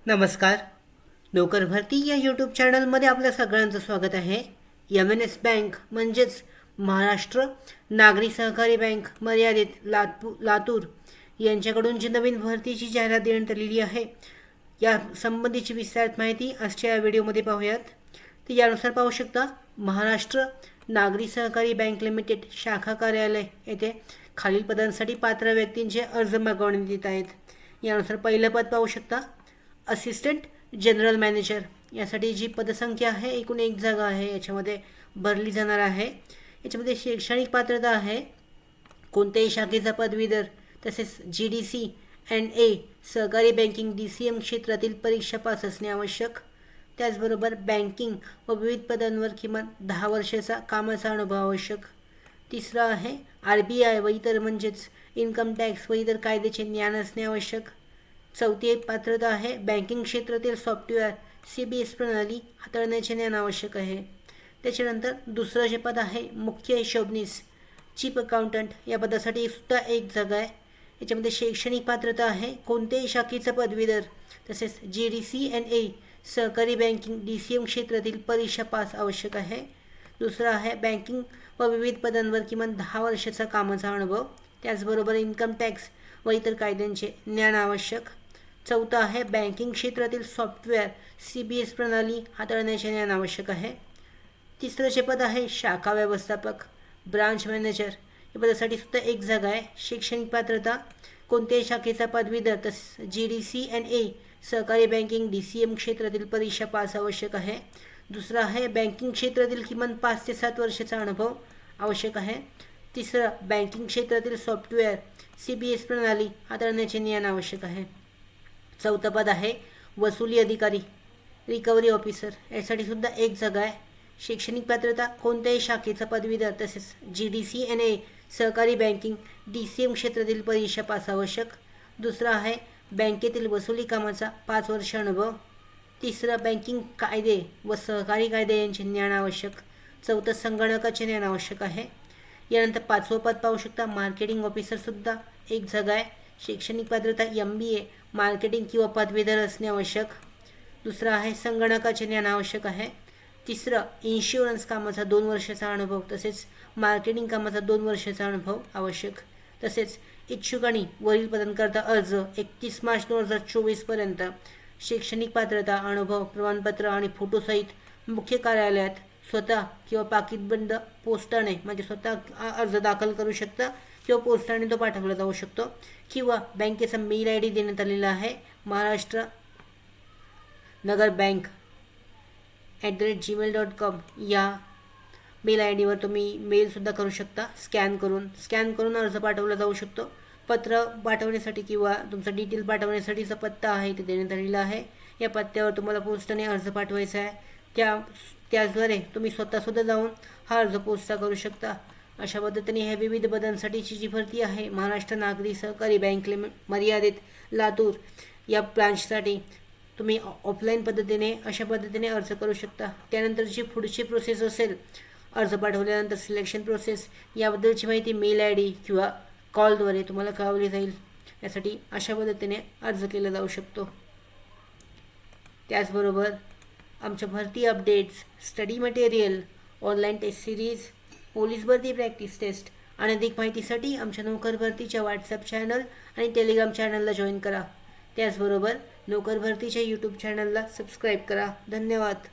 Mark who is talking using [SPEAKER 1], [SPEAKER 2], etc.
[SPEAKER 1] नमस्कार. नोकर भरती या यूट्यूब चॅनलमध्ये आपल्या सगळ्यांचं स्वागत आहे. एम-एन-एस बँक म्हणजेच महाराष्ट्र नागरी सहकारी बँक मर्यादित लातूर यांच्याकडून जी नवीन भरतीची जाहिरात देण्यात आलेली आहे, या संबंधीची विस्तारित माहिती आजच्या या व्हिडिओमध्ये पाहूयात. तर यानुसार पाहू शकता, महाराष्ट्र नागरी सहकारी बँक लिमिटेड शाखा कार्यालय येथे खालील पदांसाठी पात्र व्यक्तींचे अर्ज मागवण्यात येत आहेत. यानुसार पहिलं पद पाहू शकता, असिस्टंट जनरल मॅनेजर. यासाठी जी पदसंख्या आहे, एकूण एक जागा आहे, याच्यामध्ये भरली जाणार आहे. याच्यामध्ये शैक्षणिक पात्रता आहे कोणत्याही शाखेचा पदवीधर, तसेच GDC&A सहकारी बँकिंग DCM क्षेत्रातील परीक्षा पास असणे आवश्यक. त्याचबरोबर बँकिंग व विविध पदांवर किमान 10 वर्षाचा कामाचा अनुभव आवश्यक. तिसरा आहे RBI व इतर म्हणजेच इन्कम टॅक्स व इतर कायद्याचे ज्ञान असणे आवश्यक. चौथी पात्रता आहे बँकिंग क्षेत्रातील सॉफ्टवेअर CBS प्रणाली हाताळण्याचे ज्ञान आवश्यक आहे. त्याच्यानंतर दुसरं जे पद आहे मुख्य हिशोबनीस चीफ अकाउंटंट, या पदासाठी सुद्धा एक जागा आहे. याच्यामध्ये शैक्षणिक पात्रता आहे कोणत्याही शाखेचा पदवीधर, तसेच GDC&A सहकारी बँकिंग DCM क्षेत्रातील परीक्षा पास आवश्यक आहे. दुसरं आहे बँकिंग व विविध पदांवर किमान 10 वर्षाचा कामाचा अनुभव. त्याचबरोबर इन्कम टॅक्स व इतर कायद्यांचे ज्ञान आवश्यक. चौथा आहे बँकिंग क्षेत्रातील सॉफ्टवेअर CBS प्रणाली हाताळण्याचे ज्ञान आवश्यक आहे. तिसरं जे पद आहे शाखा व्यवस्थापक ब्रांच मॅनेजर, या पदासाठी सुद्धा एक जागा आहे. शैक्षणिक पात्रता कोणत्याही शाखेचा पदवीधर, तसेच GDC&A सहकारी बँकिंग DCM क्षेत्रातील परीक्षा पास आवश्यक आहे. दुसरं आहे बँकिंग क्षेत्रातील किमान 5 ते 7 वर्षाचा अनुभव आवश्यक आहे. तिसरं बँकिंग क्षेत्रातील सॉफ्टवेअर CBS प्रणाली हाताळण्याचे ज्ञान आवश्यक आहे. चौथं पद आहे वसुली अधिकारी रिकव्हरी ऑफिसर, यासाठी सुद्धा एक जागा आहे. शैक्षणिक पात्रता कोणत्याही शाखेचा पदवीधर, तसेच GDC&A सहकारी बँकिंग DCM क्षेत्रातील परीक्षा पास आवश्यक. दुसरं आहे बँकेतील वसुली कामाचा 5 वर्ष अनुभव. तिसरं बँकिंग कायदे व सहकारी कायदे यांचे ज्ञान आवश्यक. चौथं संगणकाचे ज्ञान आवश्यक आहे. यानंतर पाचवं पद पाहू शकता मार्केटिंग ऑफिसरसुद्धा एक जागा आहे. शैक्षणिक पात्रता MBA मार्केटिंग किंवा पदवीधर असणे आवश्यक. दुसरं आहे संगणकाचे ज्ञान आवश्यक आहे. तिसरं इन्शुरन्स कामाचा 2 वर्षाचा अनुभव, तसेच मार्केटिंग कामाचा 2 वर्षाचा अनुभव आवश्यक. तसेच इच्छुकांनी वरील पदांकरता अर्ज 31 मार्च 2024 पर्यंत शैक्षणिक पात्रता, अनुभव प्रमाणपत्र आणि फोटोसहित मुख्य कार्यालयात स्वतः किंवा पाकिटबंद पोस्टाने, म्हणजे स्वतः अर्ज दाखल करू शकता किंवा पोस्टाने तो पाठवला जाऊ शकतो, किंवा बँकेचा मेल ID देण्यात आलेला आहे महाराष्ट्र नगर बँक @gmail.com या मेल ID तुम्ही मेलसुद्धा करू शकता. स्कॅन करून अर्ज पाठवला जाऊ शकतो. पत्र पाठवण्यासाठी किंवा तुमचा डिटेल पाठवण्यासाठीचा पत्ता आहे ते देण्यात आलेला आहे. या पत्त्यावर तुम्हाला पोस्टाने अर्ज पाठवायचा आहे. त्याचद्वारे तुम्ही स्वतःसुद्धा जाऊन हा अर्ज पोस्टा करू शकता. अशा पद्धतीने ह्या विविध पदांसाठीची जी भरती आहे महाराष्ट्र नागरी सहकारी बँक मर्यादित लातूर या ब्रांचसाठी तुम्ही ऑफलाईन पद्धतीने अशा पद्धतीने अर्ज करू शकता. त्यानंतर जी पुढची प्रोसेस असेल अर्ज पाठवल्यानंतर सिलेक्शन प्रोसेस, याबद्दलची माहिती मेल ID किंवा कॉलद्वारे तुम्हाला कळवली जाईल. यासाठी अशा पद्धतीने अर्ज केला जाऊ शकतो. त्याचबरोबर आमच्या भरती updates, study material, online test series, police भरती प्रॅक्टिस टेस्ट आणि अधिक माहितीसाठी आमच्या नोकर भरतीच्या WhatsApp चॅनल आणि टेलिग्राम चॅनलला जॉईन करा. त्याचबरोबर नोकर भरतीच्या यूट्यूब चॅनलला सबस्क्राईब करा. धन्यवाद.